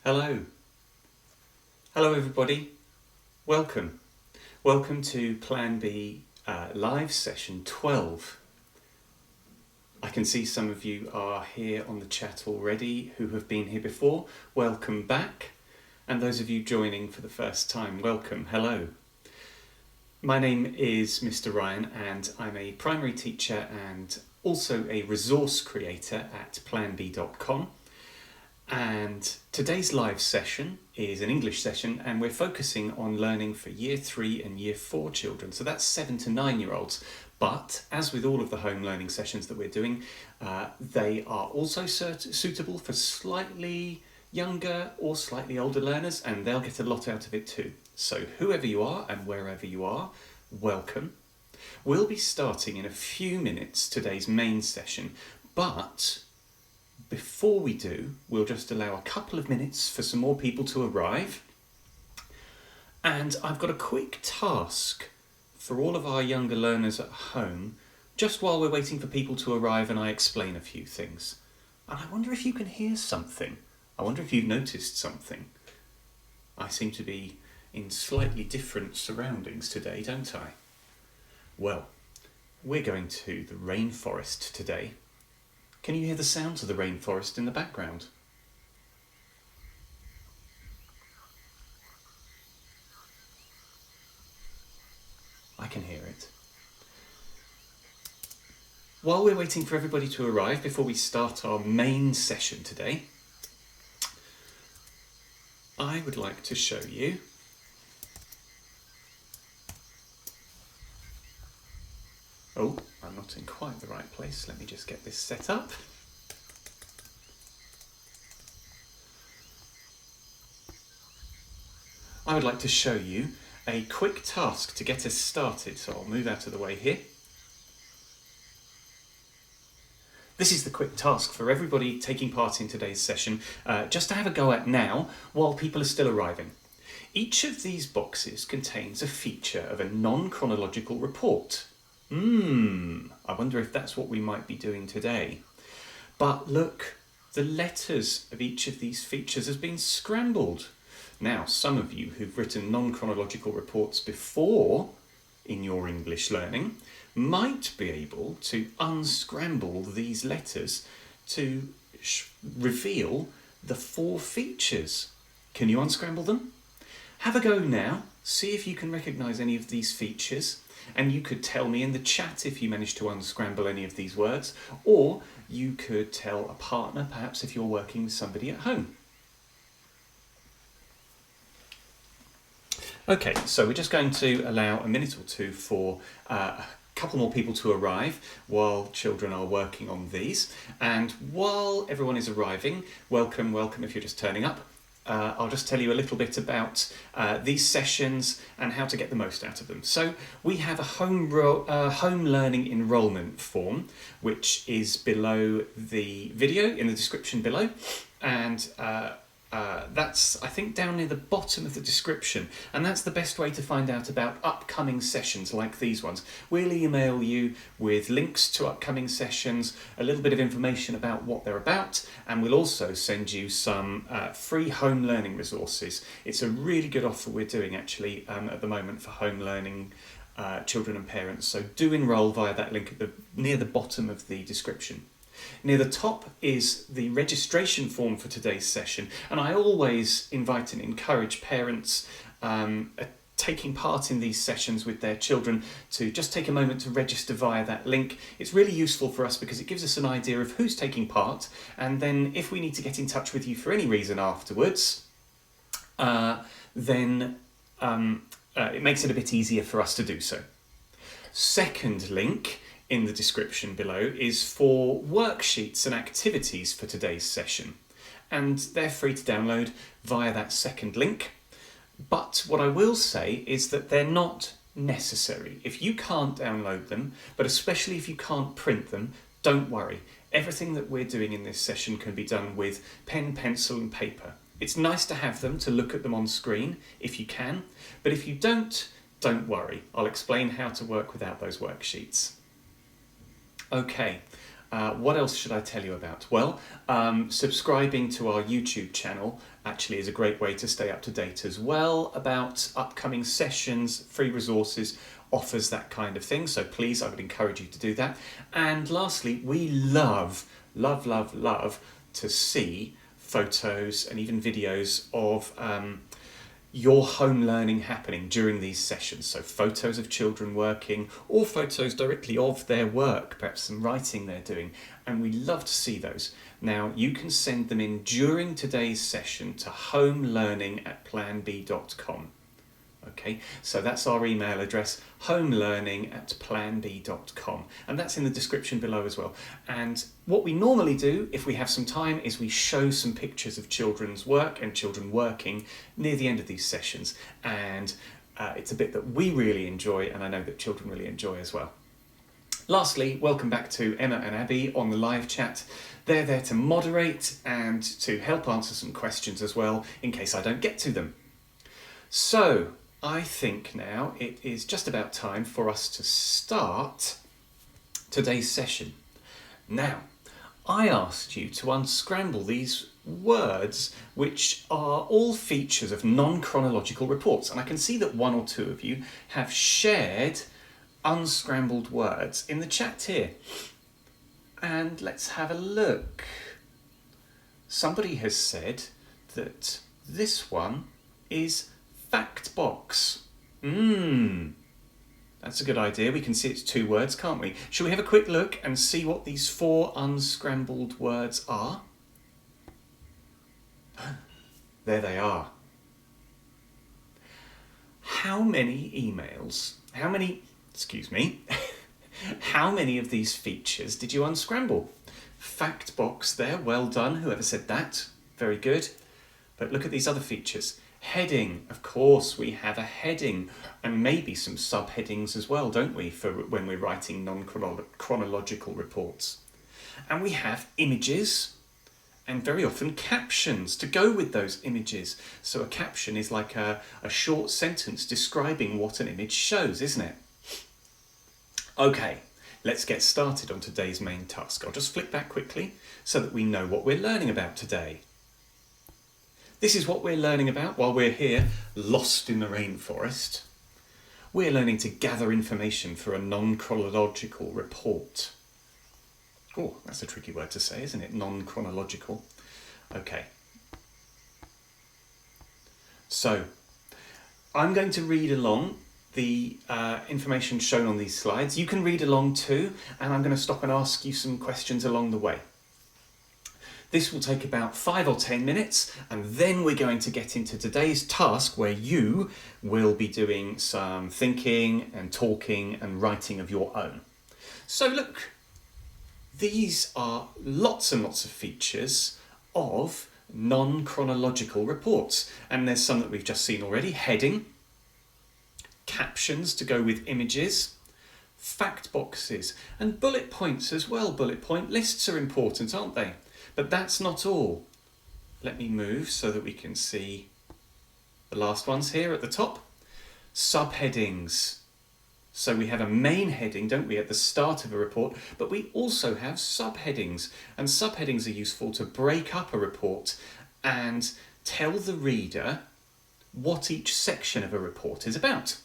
Hello. Hello everybody. Welcome. Welcome to PlanBee live session 12. I can see some of you are here on the chat already who have been here before. Welcome back. And those of you joining for the first time, welcome. Hello. My name is Mr. Ryan and I'm a primary teacher and also a resource creator at planbee.com. And today's live session is an English session and we're focusing on learning for Year 3 and Year 4 children. So that's 7 to 9-year-olds. But as with all of the home learning sessions that we're doing, they are also suitable for slightly younger or slightly older learners, and they'll get a lot out of it too. So whoever you are and wherever you are, welcome. We'll be starting in a few minutes today's main session, but before we do, we'll just allow a couple of minutes for some more people to arrive. And I've got a quick task for all of our younger learners at home, just while we're waiting for people to arrive and I explain a few things. And I wonder if you can hear something. I wonder if you've noticed something. I seem to be in slightly different surroundings today, don't I? Well, we're going to the rainforest today. Can you hear the sounds of the rainforest in the background? I can hear it. While we're waiting for everybody to arrive before we start our main session today, I would like to show you oh, I'm not in quite the right place. Let me just get this set up. I would like to show you a quick task to get us started. So I'll move out of the way here. This is the quick task for everybody taking part in today's session, just to have a go at now while people are still arriving. Each of these boxes contains a feature of a non-chronological report. I wonder if that's what we might be doing today. But look, the letters of each of these features has been scrambled. Now, some of you who've written non-chronological reports before in your English learning might be able to unscramble these letters to reveal the 4 features. Can you unscramble them? Have a go now. See if you can recognise any of these features. And you could tell me in the chat if you managed to unscramble any of these words, or you could tell a partner, perhaps if you're working with somebody at home. Okay, so we're just going to allow a minute or two for a couple more people to arrive while children are working on these. And while everyone is arriving, welcome if you're just turning up. I'll just tell you a little bit about these sessions and how to get the most out of them. So we have a home learning enrolment form, which is below the video in the description below. And that's, I think, down near the bottom of the description. And that's the best way to find out about upcoming sessions like these ones. We'll email you with links to upcoming sessions, a little bit of information about what they're about, and we'll also send you some free home learning resources. It's a really good offer we're doing actually at the moment for home learning children and parents. So do enroll via that link near the bottom of the description. Near the top is the registration form for today's session, and I always invite and encourage parents taking part in these sessions with their children to just take a moment to register via that link. It's really useful for us because it gives us an idea of who's taking part, and then if we need to get in touch with you for any reason afterwards, then it makes it a bit easier for us to do so. Second link in the description below is for worksheets and activities for today's session, and they're free to download via that second link. But what I will say is that they're not necessary. If you can't download them, but especially if you can't print them, don't worry. Everything that we're doing in this session can be done with pen, pencil and paper. It's nice to have them to look at them on screen if you can, but if you don't worry. I'll explain how to work without those worksheets. Okay, what else should I tell you about? Well, subscribing to our YouTube channel actually is a great way to stay up to date as well about upcoming sessions, free resources, offers that kind of thing. So please, I would encourage you to do that. And lastly, we love to see photos and even videos of your home learning happening during these sessions. So photos of children working or photos directly of their work, perhaps some writing they're doing. And we love to see those. Now you can send them in during today's session to homelearning@planbee.com. Okay, so that's our email address, homelearning@planbee.com, and that's in the description below as well. And what we normally do, if we have some time, is we show some pictures of children's work and children working near the end of these sessions. And it's a bit that we really enjoy, and I know that children really enjoy as well. Lastly, welcome back to Emma and Abby on the live chat. They're there to moderate and to help answer some questions as well, in case I don't get to them. So, I think now it is just about time for us to start today's session. Now, I asked you to unscramble these words which are all features of non-chronological reports, and I can see that one or two of you have shared unscrambled words in the chat here. And let's have a look. Somebody has said that this one is fact box. That's a good idea. We can see it's two words, can't we? Shall we have a quick look and see what these 4 unscrambled words are? There they are. How many of these features did you unscramble? Fact box there, well done, whoever said that. Very good. But look at these other features. Heading, of course we have a heading and maybe some subheadings as well, don't we, for when we're writing non-chronological reports. And we have images and very often captions to go with those images. So a caption is like a short sentence describing what an image shows, isn't it? Okay, let's get started on today's main task. I'll just flick back quickly so that we know what we're learning about today. This is what we're learning about while we're here, lost in the rainforest. We're learning to gather information for a non-chronological report. Oh, that's a tricky word to say, isn't it? Non-chronological. Okay. So, I'm going to read along the information shown on these slides. You can read along too, and I'm going to stop and ask you some questions along the way. This will take about 5 or 10 minutes, and then we're going to get into today's task where you will be doing some thinking and talking and writing of your own. So look, these are lots and lots of features of non-chronological reports, and there's some that we've just seen already. Heading, captions to go with images, fact boxes, and bullet points as well. Bullet point lists are important, aren't they? But that's not all. Let me move so that we can see the last ones here at the top. Subheadings. So we have a main heading, don't we, at the start of a report, but we also have subheadings. And subheadings are useful to break up a report and tell the reader what each section of a report is about.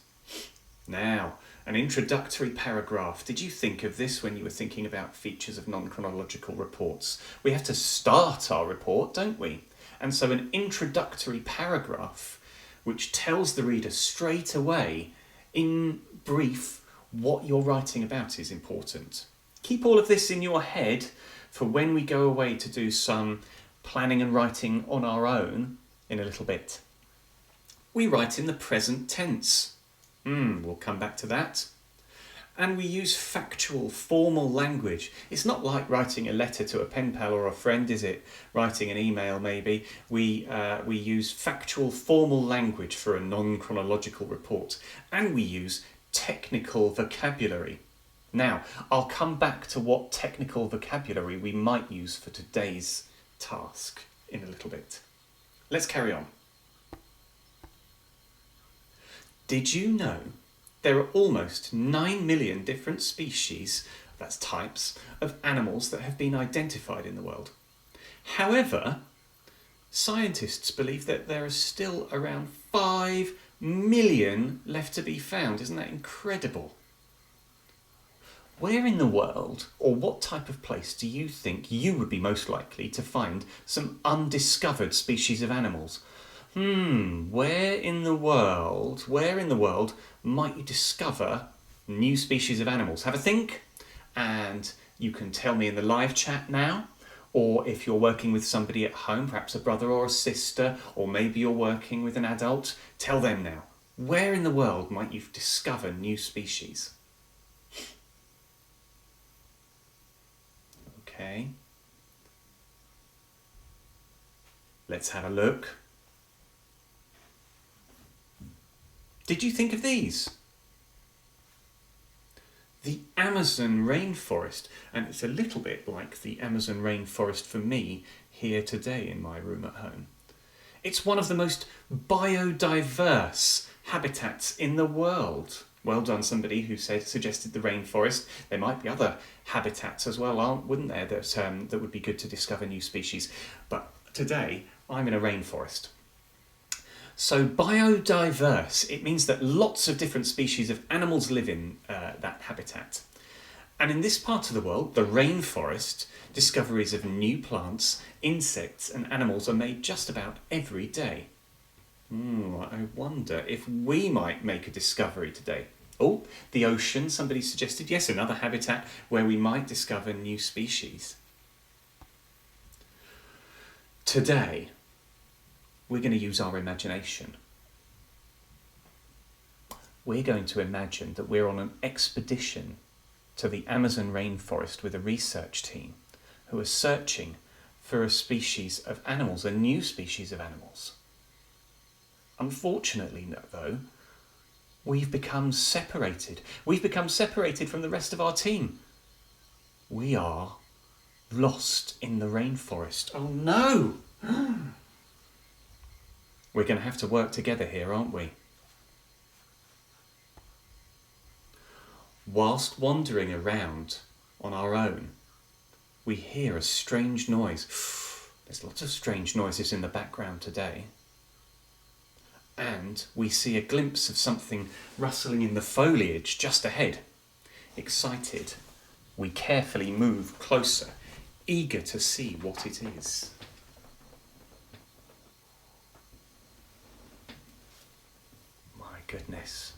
Now, an introductory paragraph. Did you think of this when you were thinking about features of non-chronological reports? We have to start our report, don't we? And so an introductory paragraph which tells the reader straight away, in brief, what you're writing about is important. Keep all of this in your head for when we go away to do some planning and writing on our own in a little bit. We write in the present tense. We'll come back to that. And we use factual, formal language. It's not like writing a letter to a pen pal or a friend, is it? Writing an email, maybe. We use factual, formal language for a non-chronological report. And we use technical vocabulary. Now, I'll come back to what technical vocabulary we might use for today's task in a little bit. Let's carry on. Did you know there are almost 9 million different species, that's types, of animals that have been identified in the world? However, Scientists believe that there are still around 5 million left to be found. Isn't that incredible? Where in the world, or what type of place do you think you would be most likely to find some undiscovered species of animals? Where in the world might you discover new species of animals? Have a think, and you can tell me in the live chat now. Or if you're working with somebody at home, perhaps a brother or a sister, or maybe you're working with an adult, tell them now. Where in the world might you discover new species? Okay. Let's have a look. Did you think of these? The Amazon rainforest, and it's a little bit like the Amazon rainforest for me here today in my room at home. It's one of the most biodiverse habitats in the world. Well done, somebody who suggested the rainforest. There might be other habitats as well, wouldn't there, that would be good to discover new species. But today, I'm in a rainforest. So biodiverse, it means that lots of different species of animals live in that habitat. And in this part of the world, the rainforest, discoveries of new plants, insects and animals are made just about every day. I wonder if we might make a discovery today. Oh, the ocean, somebody suggested. Yes, another habitat where we might discover new species. Today, we're going to use our imagination. We're going to imagine that we're on an expedition to the Amazon rainforest with a research team who are searching for a species of animals, a new species of animals. Unfortunately, though, we've become separated. We've become separated from the rest of our team. We are lost in the rainforest. Oh no! We're going to have to work together here, aren't we? Whilst wandering around on our own, we hear a strange noise. There's lots of strange noises in the background today. And we see a glimpse of something rustling in the foliage just ahead. Excited, we carefully move closer, eager to see what it is. My goodness.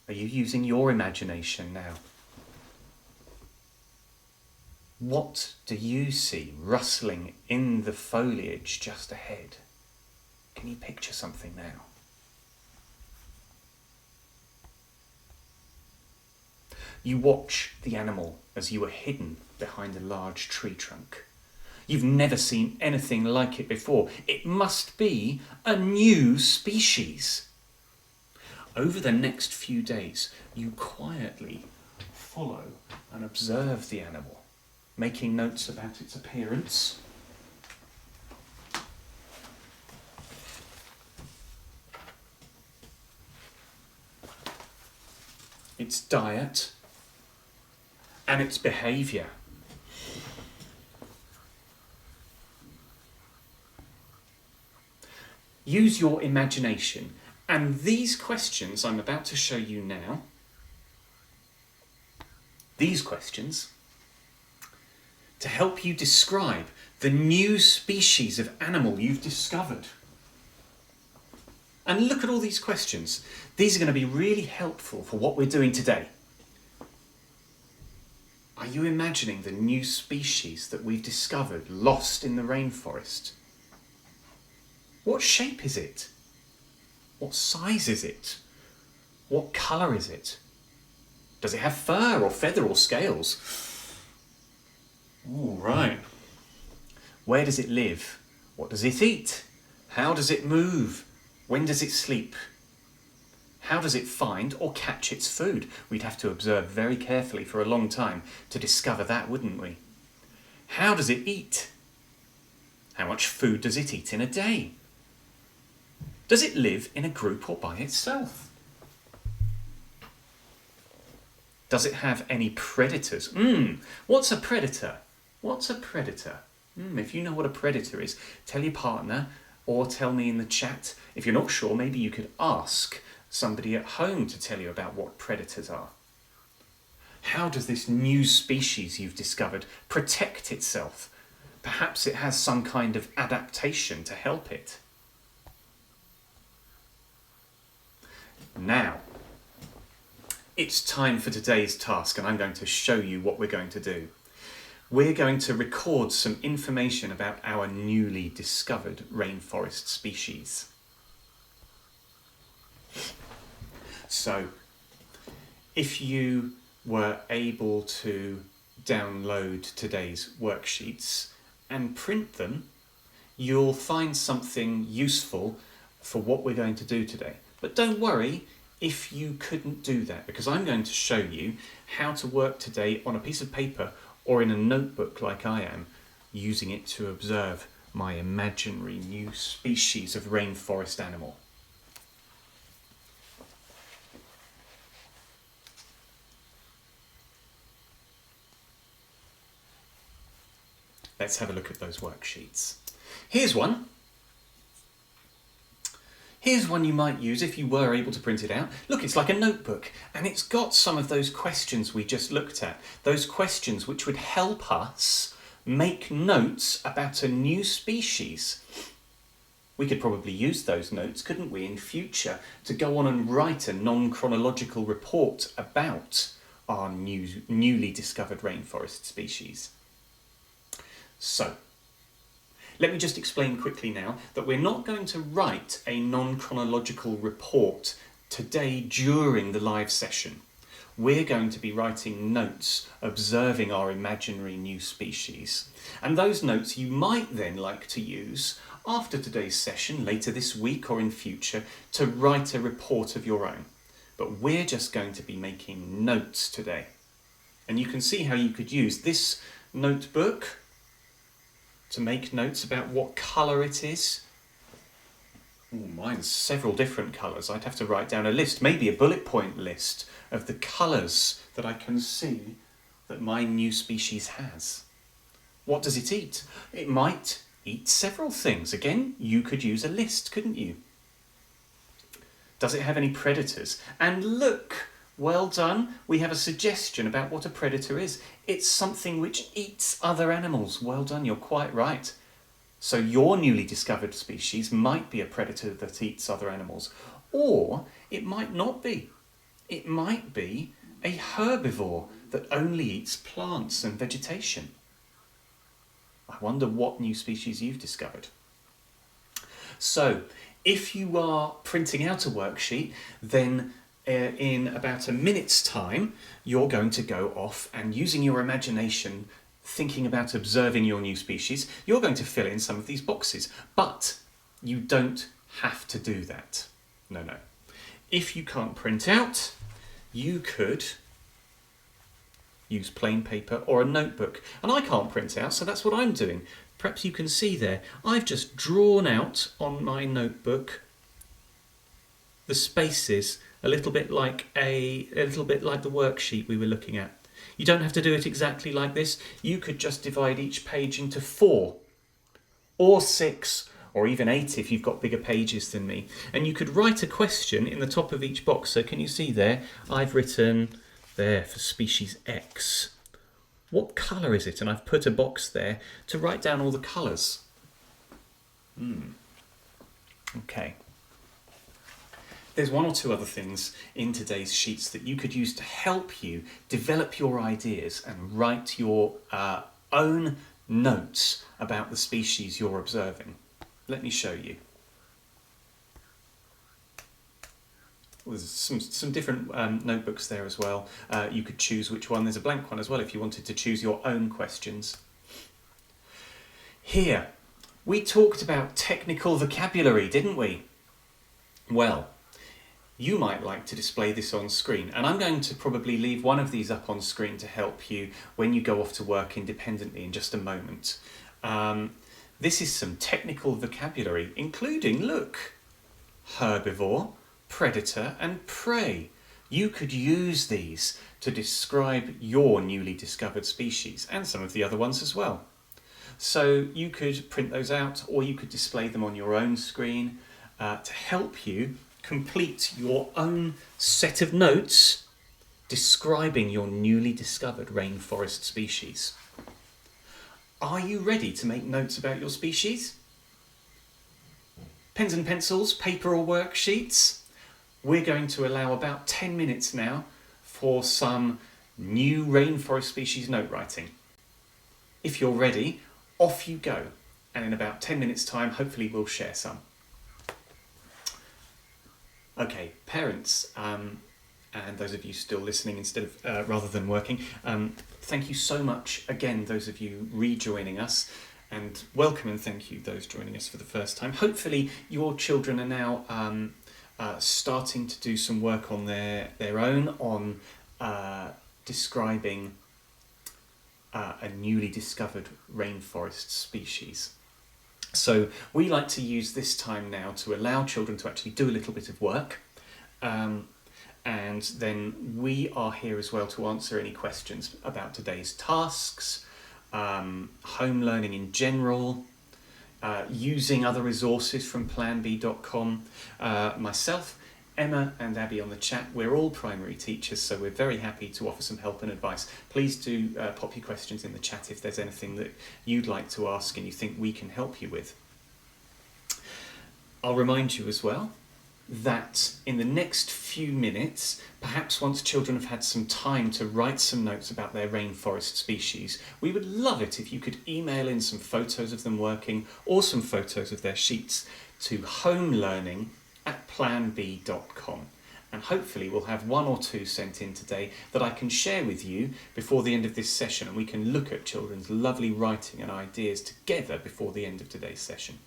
Are you using your imagination now? What do you see rustling in the foliage just ahead? Can you picture something now? You watch the animal as you are hidden behind a large tree trunk. You've never seen anything like it before. It must be a new species. Over the next few days, you quietly follow and observe the animal, making notes about its appearance, its diet, and its behaviour. Use your imagination, and these questions I'm about to show you now, these questions, to help you describe the new species of animal you've discovered. And look at all these questions. These are going to be really helpful for what we're doing today. Are you imagining the new species that we've discovered lost in the rainforest? What shape is it? What size is it? What colour is it? Does it have fur or feather or scales? All right. Where does it live? What does it eat? How does it move? When does it sleep? How does it find or catch its food? We'd have to observe very carefully for a long time to discover that, wouldn't we? How does it eat? How much food does it eat in a day? Does it live in a group or by itself? Does it have any predators? What's a predator? What's a predator? If you know what a predator is, tell your partner or tell me in the chat. If you're not sure, maybe you could ask somebody at home to tell you about what predators are. How does this new species you've discovered protect itself? Perhaps it has some kind of adaptation to help it. Now, it's time for today's task, and I'm going to show you what we're going to do. We're going to record some information about our newly discovered rainforest species. So, if you were able to download today's worksheets and print them, you'll find something useful for what we're going to do today. But don't worry if you couldn't do that, because I'm going to show you how to work today on a piece of paper or in a notebook like I am, using it to observe my imaginary new species of rainforest animal. Let's have a look at those worksheets. Here's one. Here's one you might use if you were able to print it out. Look, it's like a notebook, and it's got some of those questions we just looked at. Those questions which would help us make notes about a new species. We could probably use those notes, couldn't we, in future, to go on and write a non-chronological report about our newly discovered rainforest species. So, let me just explain quickly now that we're not going to write a non-chronological report today during the live session. We're going to be writing notes observing our imaginary new species. And those notes you might then like to use after today's session, later this week or in future, to write a report of your own. But we're just going to be making notes today. And you can see how you could use this notebook to make notes about what colour it is. Mine's several different colours. I'd have to write down a list, maybe a bullet point list of the colours that I can see that my new species has. What does it eat? It might eat several things. Again, you could use a list, couldn't you? Does it have any predators? And look, well done, we have a suggestion about what a predator is. It's something which eats other animals. Well done, you're quite right. So your newly discovered species might be a predator that eats other animals, or it might not be. It might be a herbivore that only eats plants and vegetation. I wonder what new species you've discovered. So, if you are printing out a worksheet, then in about a minute's time, you're going to go off and, using your imagination, thinking about observing your new species, you're going to fill in some of these boxes. But you don't have to do that. No. If you can't print out, you could use plain paper or a notebook. And I can't print out, so that's what I'm doing. Perhaps you can see there, I've just drawn out on my notebook the spaces a little bit like the worksheet we were looking at. You don't have to do it exactly like this. You could just divide each page into 4 or 6 or even 8 if you've got bigger pages than me. And you could write a question in the top of each box. So can you see there? I've written there for species X. What colour is it? And I've put a box there to write down all the colours. Okay. There's one or two other things in today's sheets that you could use to help you develop your ideas and write your own notes about the species you're observing. Let me show you. There's some different notebooks there as well. You could choose which one. There's a blank one as well if you wanted to choose your own questions. Here, we talked about technical vocabulary, didn't we? Well, you might like to display this on screen, and I'm going to probably leave one of these up on screen to help you when you go off to work independently in just a moment. This is some technical vocabulary, including, look, herbivore, predator and prey. You could use these to describe your newly discovered species and some of the other ones as well. So you could print those out, or you could display them on your own screen to help you complete your own set of notes describing your newly discovered rainforest species. Are you ready to make notes about your species? Pens and pencils, paper or worksheets? We're going to allow about 10 minutes now for some new rainforest species note writing. If you're ready, off you go. And in about 10 minutes' time, hopefully we'll share some. Okay, parents, and those of you still listening instead of rather than working, thank you so much again, those of you rejoining us, and welcome and thank you those joining us for the first time. Hopefully your children are now starting to do some work on their own on describing a newly discovered rainforest species. So we like to use this time now to allow children to actually do a little bit of work, and then we are here as well to answer any questions about today's tasks, home learning in general, using other resources from planbee.com. Myself, Emma and Abby on the chat, we're all primary teachers, so we're very happy to offer some help and advice. Please do pop your questions in the chat if there's anything that you'd like to ask and you think we can help you with. I'll remind you as well that in the next few minutes, perhaps once children have had some time to write some notes about their rainforest species, we would love it if you could email in some photos of them working or some photos of their sheets to homelearning@planbee.com, and hopefully we'll have one or two sent in today that I can share with you before the end of this session, and we can look at children's lovely writing and ideas together before the end of today's session.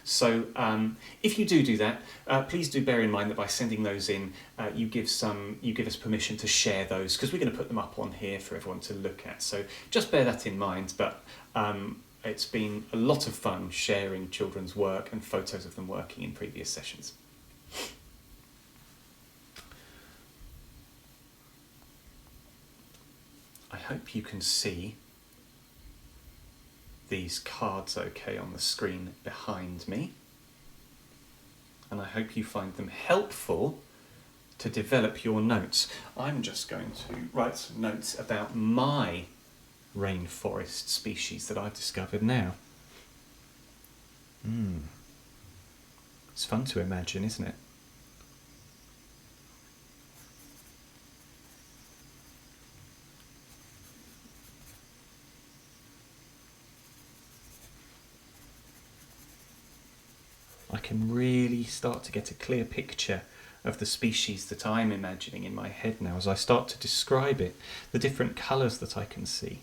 So if you do that, please do bear in mind that by sending those in, you give us permission to share those, because we're going to put them up on here for everyone to look at. So just bear that in mind. But it's been a lot of fun sharing children's work and photos of them working in previous sessions. I hope you can see these cards okay on the screen behind me, and I hope you find them helpful to develop your notes. I'm just going to write some notes about my rainforest species that I've discovered now. It's fun to imagine, isn't it? I can really start to get a clear picture of the species that I'm imagining in my head now as I start to describe it, the different colours that I can see.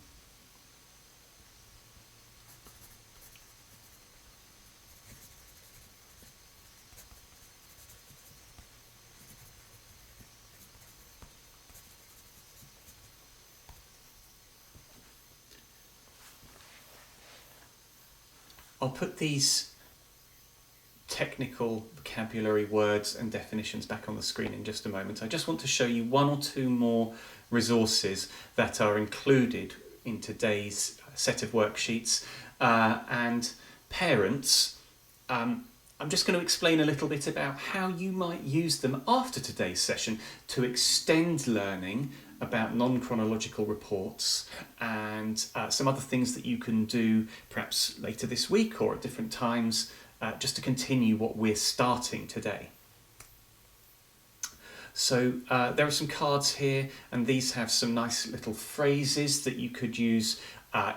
I'll put these technical vocabulary words and definitions back on the screen in just a moment. I just want to show you one or two more resources that are included in today's set of worksheets. And parents, I'm just going to explain a little bit about how you might use them after today's session to extend learning about non-chronological reports and some other things that you can do perhaps later this week or at different times, just to continue what we're starting today. So there are some cards here, and these have some nice little phrases that you could use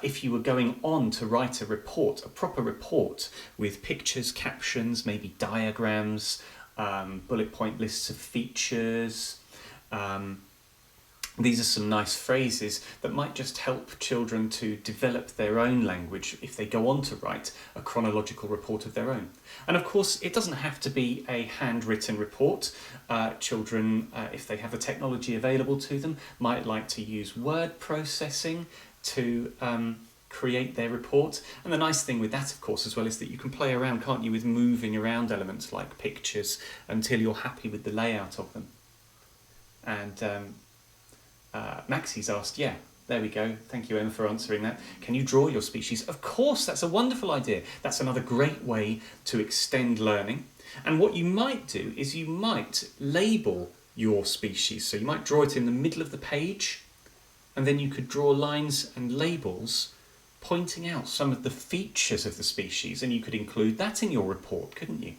if you were going on to write a report, a proper report with pictures, captions, maybe diagrams, bullet point lists of features. These are some nice phrases that might just help children to develop their own language if they go on to write a chronological report of their own. And of course, it doesn't have to be a handwritten report. Children, if they have the technology available to them, might like to use word processing to create their report. And the nice thing with that, of course, as well, is that you can play around, can't you, with moving around elements like pictures until you're happy with the layout of them. And Maxie's asked, There we go. Thank you, Emma, for answering that. Can you draw your species? Of course, that's a wonderful idea. That's another great way to extend learning. And what you might do is you might label your species. So you might draw it in the middle of the page, and then you could draw lines and labels pointing out some of the features of the species, and you could include that in your report, couldn't you?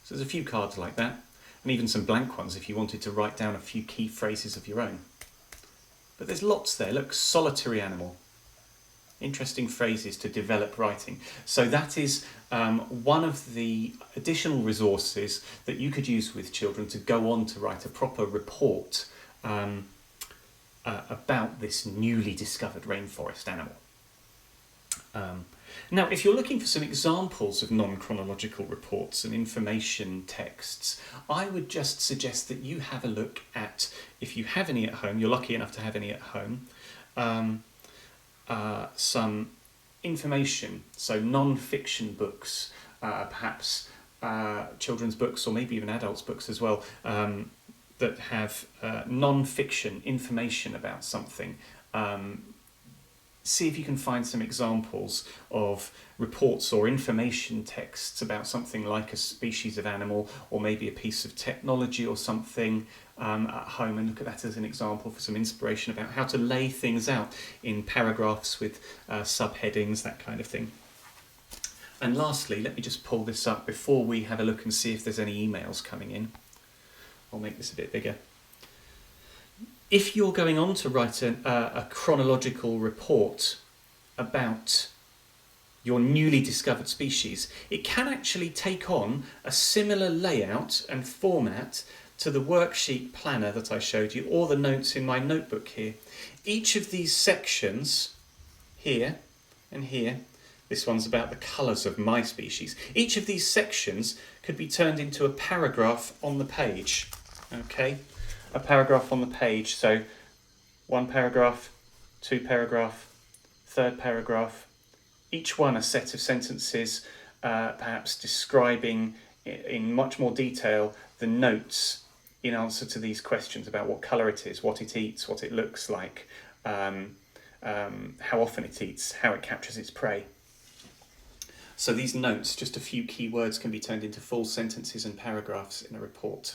So there's a few cards like that, and even some blank ones if you wanted to write down a few key phrases of your own. But there's lots there. Look, solitary animal. Interesting phrases to develop writing. So that is one of the additional resources that you could use with children to go on to write a proper report about this newly discovered rainforest animal. Now, if you're looking for some examples of non-chronological reports and information texts, I would just suggest that you have a look at, if you have any at home, you're lucky enough to have any at home, some information, so non-fiction books, perhaps children's books or maybe even adults' books as well, that have non-fiction information about something. See if you can find some examples of reports or information texts about something like a species of animal or maybe a piece of technology or something at home, and look at that as an example for some inspiration about how to lay things out in paragraphs with subheadings, that kind of thing. And lastly, let me just pull this up before we have a look and see if there's any emails coming in. I'll make this a bit bigger. If you're going on to write a chronological report about your newly discovered species, it can actually take on a similar layout and format to the worksheet planner that I showed you, or the notes in my notebook here. Each of these sections, here and here, this one's about the colours of my species. Each of these sections could be turned into a paragraph on the page, okay? A paragraph on the page, so one paragraph, two paragraph, third paragraph, each one a set of sentences, perhaps describing in much more detail the notes in answer to these questions about what colour it is, what it eats, what it looks like, how often it eats, how it captures its prey. So these notes, just a few key words, can be turned into full sentences and paragraphs in a report.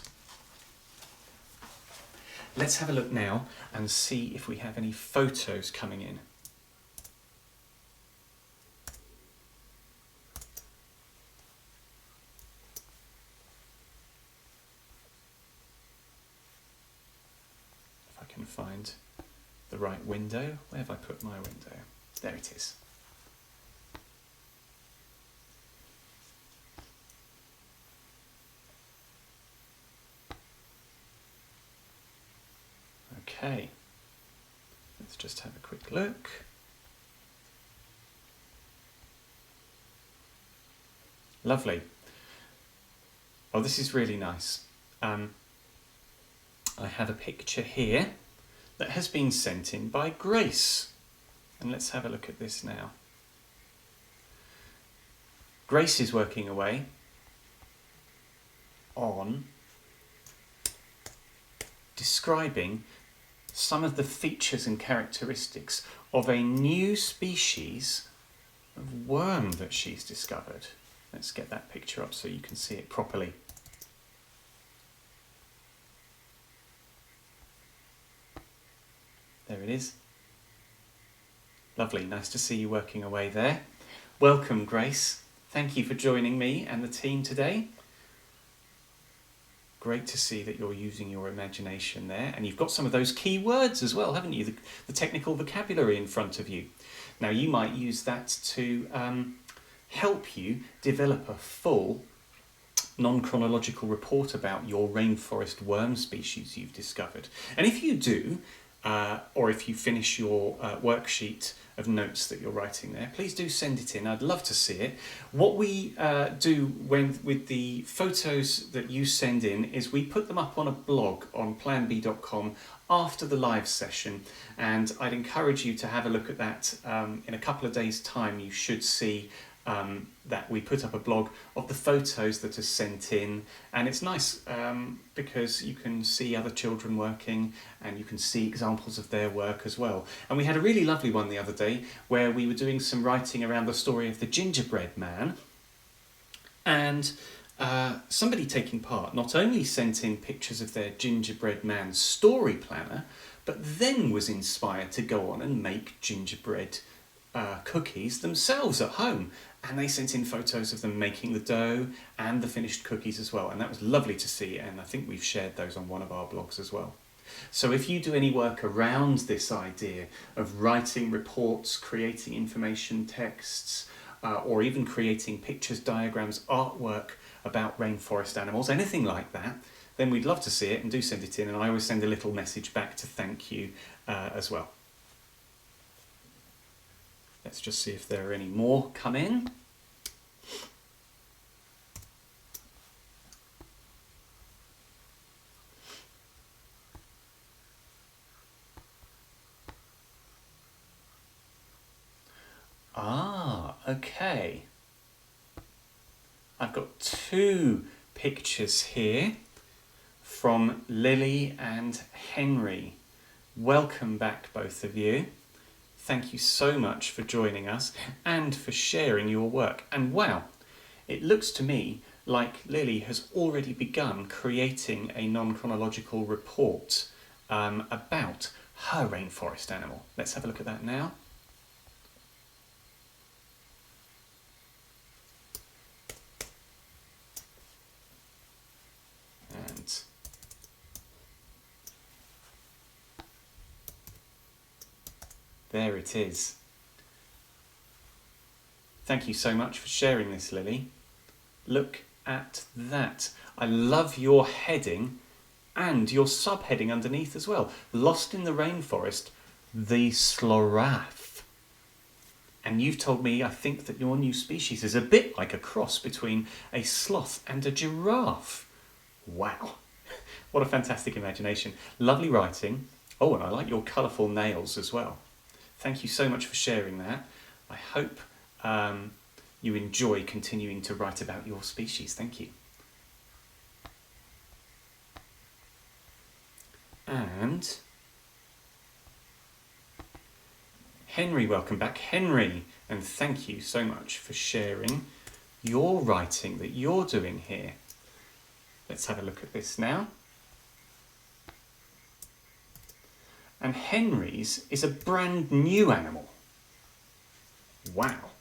Let's have a look now and see if we have any photos coming in. If I can find the right window. Where have I put my window? There it is. Okay, let's just have a quick look. Lovely. Oh, this is really nice. I have a picture here that has been sent in by Grace. And let's have a look at this now. Grace is working away on describing some of the features and characteristics of a new species of worm that she's discovered. Let's get that picture up so you can see it properly. There it is. Lovely, nice to see you working away there. Welcome, Grace. Thank you for joining me and the team today. Great to see that you're using your imagination there, and you've got some of those key words as well, haven't you? The technical vocabulary in front of you. Now you might use that to help you develop a full non-chronological report about your rainforest worm species you've discovered. And if you do, or if you finish your worksheet of notes that you're writing there, please do send it in. I'd love to see it. What we do with the photos that you send in is we put them up on a blog on planbee.com after the live session, and I'd encourage you to have a look at that. In a couple of days' time you should see that we put up a blog of the photos that are sent in, and it's nice because you can see other children working and you can see examples of their work as well. And we had a really lovely one the other day where we were doing some writing around the story of the gingerbread man, and somebody taking part not only sent in pictures of their gingerbread man story planner, but then was inspired to go on and make gingerbread cookies themselves at home. And they sent in photos of them making the dough and the finished cookies as well. And that was lovely to see, and I think we've shared those on one of our blogs as well. So if you do any work around this idea of writing reports, creating information texts, or even creating pictures, diagrams, artwork about rainforest animals, anything like that, then we'd love to see it, and do send it in, and I always send a little message back to thank you as well. Let's just see if there are any more come in. Okay. I've got 2 pictures here from Lily and Henry. Welcome back, both of you. Thank you so much for joining us and for sharing your work. And wow, it looks to me like Lily has already begun creating a non-chronological report about her rainforest animal. Let's have a look at that now. And there it is. Thank you so much for sharing this, Lily. Look at that. I love your heading and your subheading underneath as well. Lost in the rainforest, the slorath. And you've told me, I think, that your new species is a bit like a cross between a sloth and a giraffe. Wow. What a fantastic imagination. Lovely writing. Oh, and I like your colourful nails as well. Thank you so much for sharing that. I hope you enjoy continuing to write about your species. Thank you. And Henry, welcome back. Henry, and thank you so much for sharing your writing that you're doing here. Let's have a look at this now. And Henry's is a brand new animal. Wow.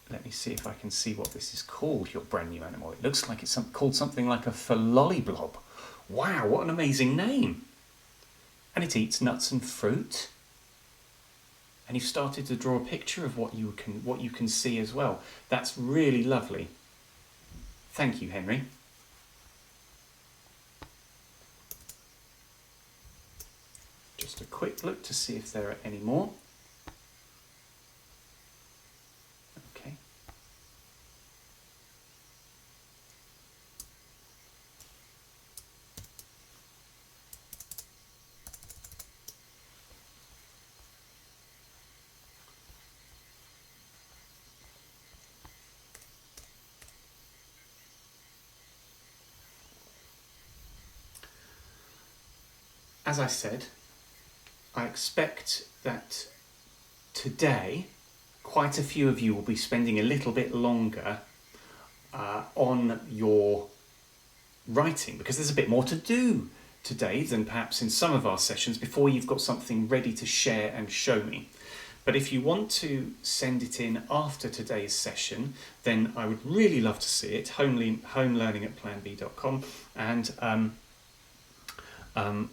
Let me see if I can see what this is called, your brand new animal. It looks like it's called something like a philolyblob. Wow, what an amazing name. And it eats nuts and fruit. And you've started to draw a picture of what you can see as well. That's really lovely. Thank you, Henry. Just a quick look to see if there are any more. Okay. As I said, I expect that today quite a few of you will be spending a little bit longer on your writing, because there's a bit more to do today than perhaps in some of our sessions before you've got something ready to share and show me. But if you want to send it in after today's session, then I would really love to see it. homelearning@planbee.com, and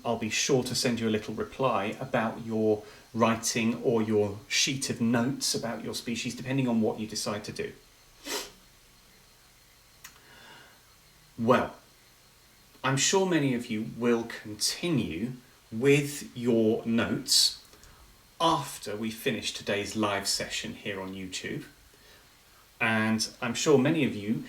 I'll be sure to send you a little reply about your writing or your sheet of notes about your species, depending on what you decide to do. Well, I'm sure many of you will continue with your notes after we finish today's live session here on YouTube. And I'm sure many of you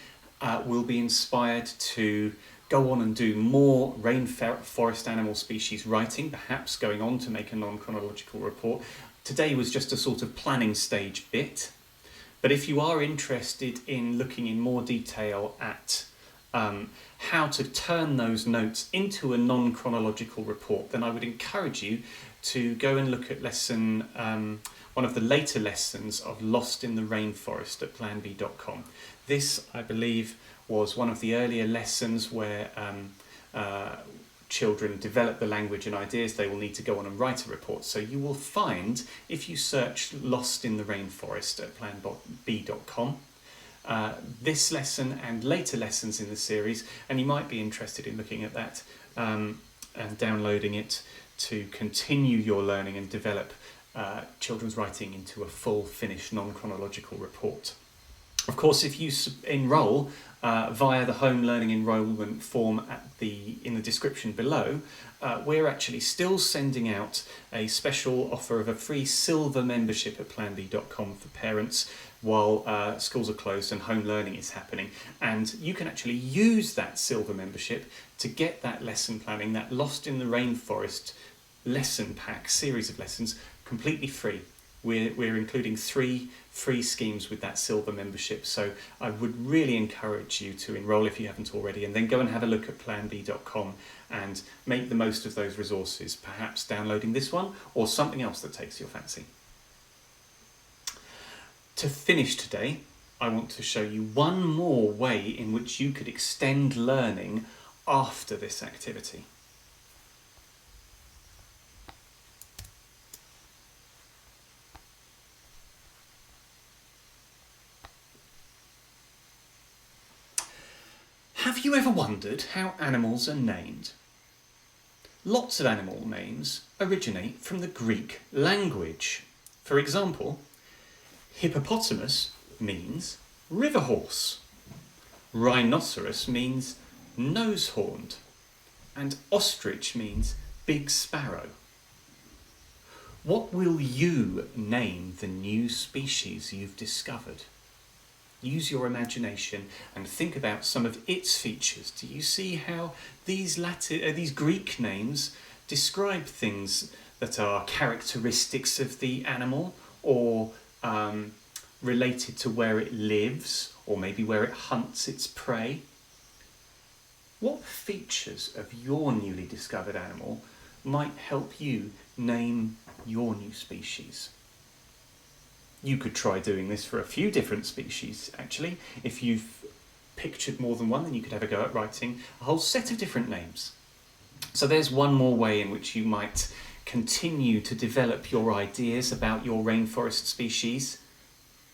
will be inspired to go on and do more rainforest animal species writing, perhaps going on to make a non-chronological report. Today was just a sort of planning stage bit, But if you are interested in looking in more detail at how to turn those notes into a non-chronological report, then I would encourage you to go and look at one of the later lessons of Lost in the Rainforest at PlanBee.com. This, I believe, was one of the earlier lessons where children develop the language and ideas they will need to go on and write a report. So you will find, if you search Lost in the Rainforest at PlanBee.com, this lesson and later lessons in the series, and you might be interested in looking at that and downloading it to continue your learning and develop children's writing into a full, finished, non-chronological report. Of course, if you enrol via the home learning enrolment form in the description below, we're actually still sending out a special offer of a free silver membership at planbee.com for parents while schools are closed and home learning is happening. And you can actually use that silver membership to get that lesson planning, that Lost in the Rainforest lesson pack, series of lessons, completely free. We're including 3 free schemes with that silver membership, so I would really encourage you to enrol if you haven't already, and then go and have a look at planbee.com and make the most of those resources, perhaps downloading this one or something else that takes your fancy. To finish today, I want to show you one more way in which you could extend learning after this activity. Have you ever wondered how animals are named? Lots of animal names originate from the Greek language. For example, hippopotamus means river horse, rhinoceros means nose-horned, and ostrich means big sparrow. What will you name the new species you've discovered? Use your imagination and think about some of its features. Do you see how these Greek names describe things that are characteristics of the animal, or related to where it lives, or maybe where it hunts its prey? What features of your newly discovered animal might help you name your new species? You could try doing this for a few different species, actually. If you've pictured more than one, then you could have a go at writing a whole set of different names. So there's one more way in which you might continue to develop your ideas about your rainforest species,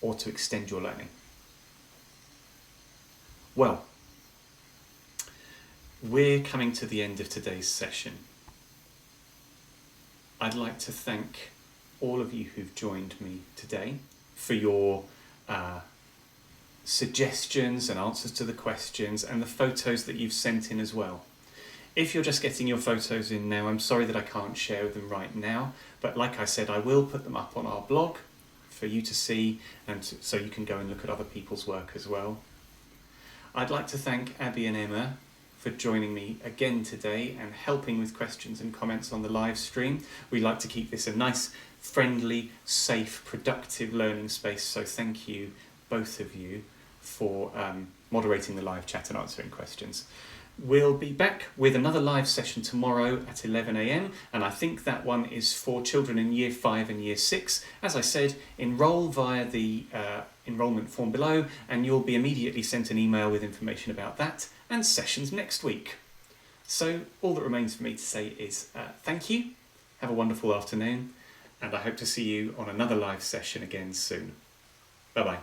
or to extend your learning. Well, we're coming to the end of today's session. I'd like to thank all of you who've joined me today for your suggestions and answers to the questions, and the photos that you've sent in as well. If you're just getting your photos in now, I'm sorry that I can't share them right now, but like I said, I will put them up on our blog for you to see, and so you can go and look at other people's work as well. I'd like to thank Abby and Emma for joining me again today and helping with questions and comments on the live stream. We like to keep this a nice, friendly, safe, productive learning space, so thank you, both of you, for moderating the live chat and answering questions. We'll be back with another live session tomorrow at 11 AM, and I think that one is for children in Year 5 and Year 6. As I said, enrol via the enrolment form below, and you'll be immediately sent an email with information about that and sessions next week. So all that remains for me to say is thank you, have a wonderful afternoon, and I hope to see you on another live session again soon. Bye-bye.